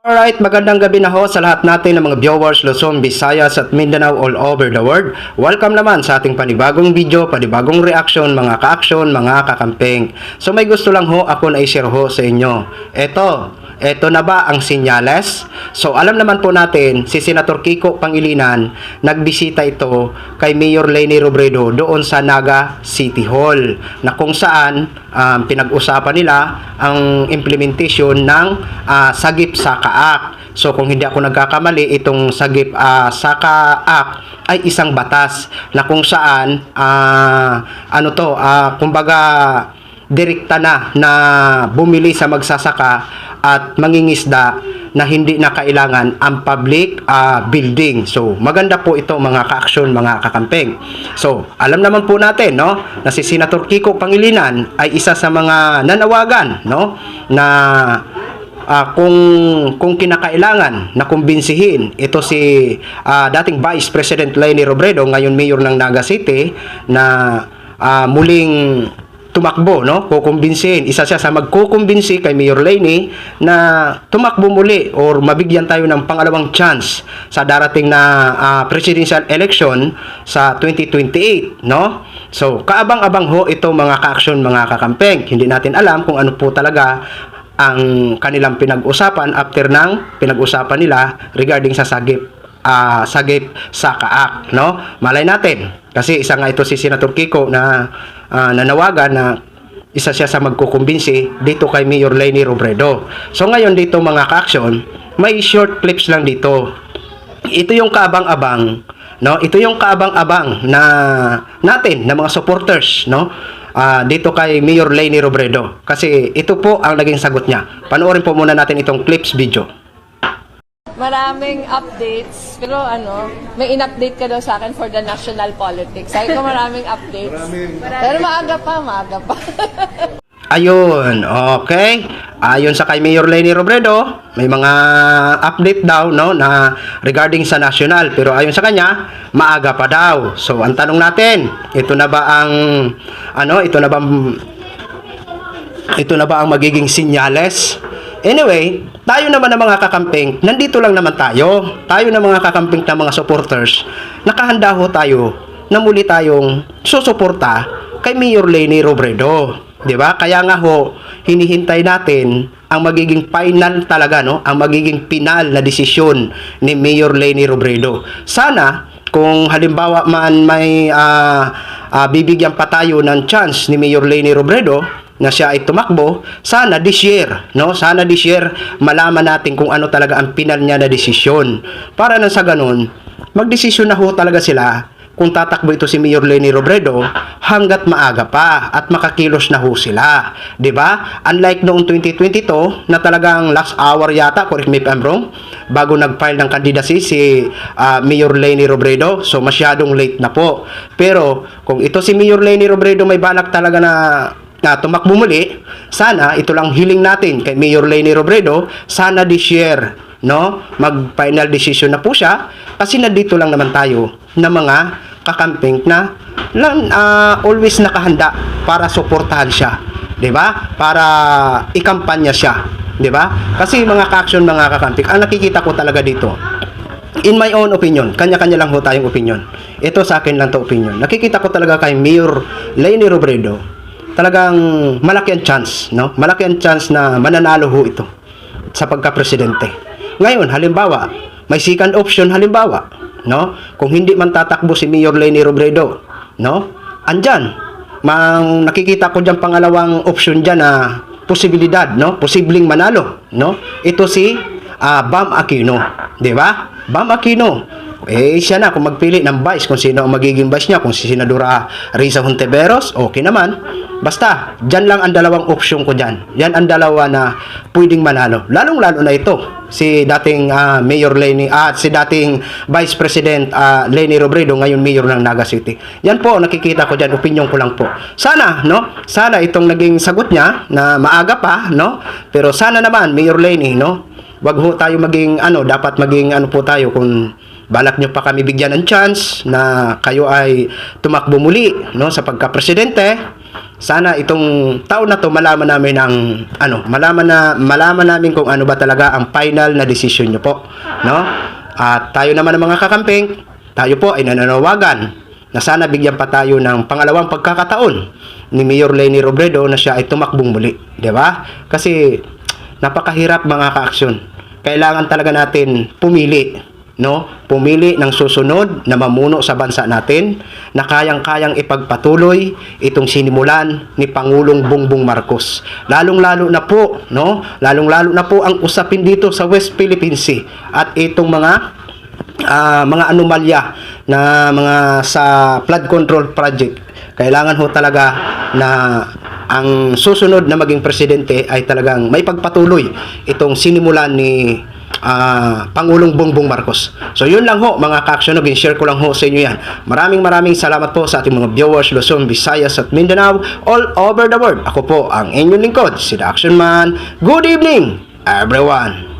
Alright, magandang gabi na ho sa lahat natin ng mga viewers Luzon, Visayas at Mindanao all over the world. Welcome naman sa ating panibagong video, panibagong reaction, mga ka-action, mga kakamping. So may gusto lang ho ako na i-share ho sa inyo. Ito na ba ang sinyales? So alam naman po natin, si Senator Kiko Pangilinan, nagbisita ito kay Mayor Leni Robredo doon sa Naga City Hall, na kung saan pinag-usapan nila ang implementation ng Sagip Saka Act. So kung hindi ako nagkakamali, itong Sagip Saka Act ay isang batas na kung saan kumbaga direkta na bumili sa magsasaka at mangingisda na hindi na kailangan ang public building. So, maganda po ito mga ka-action, mga kakamping. So, alam naman po natin, no, na si Senator Kiko Pangilinan ay isa sa mga nanawagan, no, na kung kinakailangan na kumbinsihin ito si dating Vice President Leni Robredo, ngayon Mayor ng Naga City, na muling tumakbo, no? Kukumbinsihin. Isa siya sa magkukumbinsi kay Mayor Leni na tumakbo muli or mabigyan tayo ng pangalawang chance sa darating na presidential election sa 2028, no? So, kaabang-abang ho ito mga ka-action, mga kakampeng. Hindi natin alam kung ano po talaga ang kanilang pinag-usapan after ng pinag-usapan nila regarding sa Sagip Saka Act, no? Malay natin. Kasi isa nga ito si Senator Kiko na nanawagan na isa siya sa magkukumbinsi dito kay Mayor Leni Robredo. So ngayon dito mga ka-action, may short clips lang dito. Ito yung kaabang-abang, no? Ito yung kaabang-abang na natin na mga supporters, no? Dito kay Mayor Leni Robredo. Kasi ito po ang naging sagot niya. Panoorin po muna natin itong clips video. Maraming updates, pero may in-update ka daw sa akin for the national politics. Sabi ko maraming updates. Pero maaga pa. Ayun, okay. Ayon sa kay Mayor Leni Robredo, may mga update daw, no, na regarding sa national, pero ayon sa kanya, maaga pa daw. So ang tanong natin, ito na ba ang magiging sinyales? Anyway, tayo naman ng mga kakamping, nandito lang naman tayo. Tayo ng mga kakamping na mga supporters, nakahanda ho tayo na muli tayong susuporta kay Mayor Leni Robredo. 'Di ba? Kaya nga ho, hinihintay natin ang magiging final talaga, no? Ang magiging final na desisyon ni Mayor Leni Robredo. Sana kung halimbawa man may bibigyan pa tayo ng chance ni Mayor Leni Robredo na siya ay tumakbo, sana this year, no? Sana this year malaman natin kung ano talaga ang final niya na desisyon. Para na sa ganun, magdesisyon na ho talaga sila kung tatakbo ito si Mayor Leni Robredo hanggat maaga pa at makakilos na ho sila. 'Di ba? Unlike noong 2022 na talagang last hour yata, correct me if I'm wrong, bago nag-file ng candidacy si Mayor Leni Robredo. So masyadong late na po. Pero kung ito si Mayor Leni Robredo may balak talaga na tumakbo muli, sana ito lang hiling natin kay Mayor Leni Robredo, sana this year, no, mag-final decision na po siya, kasi nandito lang naman tayo na mga kakamping na always nakahanda para suportahan siya, 'di ba? Para ikampanya siya, 'di ba? Kasi mga ka-action, mga kakamping, ang nakikita ko talaga dito, in my own opinion, kanya-kanya lang ho tayong opinion. Ito sa akin lang to opinion. Nakikita ko talaga kay Mayor Leni Robredo, talagang malaki ang chance, no? Malaki ang chance na mananalo ho ito sa pagka-presidente. Ngayon, halimbawa, may second option halimbawa, no? Kung hindi man tatakbo si Mayor Leni Robredo, no? Andyan, nakikita ko diyan pangalawang option diyan na posibilidad, no? Posibleng manalo, no? Ito si Bam Aquino, 'di ba? Bam Aquino. Siya na kung magpili ng vice, kung sino ang magiging vice niya, kung si Senadora Risa Hontiveros, okay naman. Basta, dyan lang ang dalawang option ko dyan. Yan ang dalawa na pwedeng manalo. Lalong-lalo na ito, si dating Mayor Leni, si dating Vice President Leni Robredo, ngayon Mayor ng Naga City. Yan po, nakikita ko dyan, opinion ko lang po. Sana, no? Sana itong naging sagot niya, na maaga pa, no? Pero sana naman, Mayor Leni, no? Wag ho tayo maging, dapat maging, po tayo, kung balak nyo pa kami bigyan ng chance na kayo ay tumakbo muli, no, sa pagka-presidente, sana itong taon na to malaman namin ang malaman namin kung ano ba talaga ang final na decision nyo po, no? At tayo naman ng mga kakamping, tayo po ay nananawagan na sana bigyan pa tayo ng pangalawang pagkakataon ni Mayor Leni Robredo na siya ay tumakbong muli, di ba? Kasi napakahirap mga ka-aksyon. Kailangan talaga natin pumili, no? Pumili ng susunod na mamuno sa bansa natin na kayang-kayang ipagpatuloy itong sinimulan ni Pangulong Bongbong Marcos. Lalong-lalo na po, no? Lalong-lalo na po ang usapin dito sa West Philippine Sea at itong mga anomalya na mga sa flood control project. Kailangan ho talaga na ang susunod na maging presidente ay talagang may pagpatuloy itong sinimulan ni Pangulong Bongbong Marcos. So yun lang ho mga ka-aksyon, share ko lang ho sa inyo yan. Maraming salamat po sa ating mga viewers Luzon, Visayas at Mindanao all over the world. Ako po ang inyong lingkod, si The Action Man. Good evening everyone.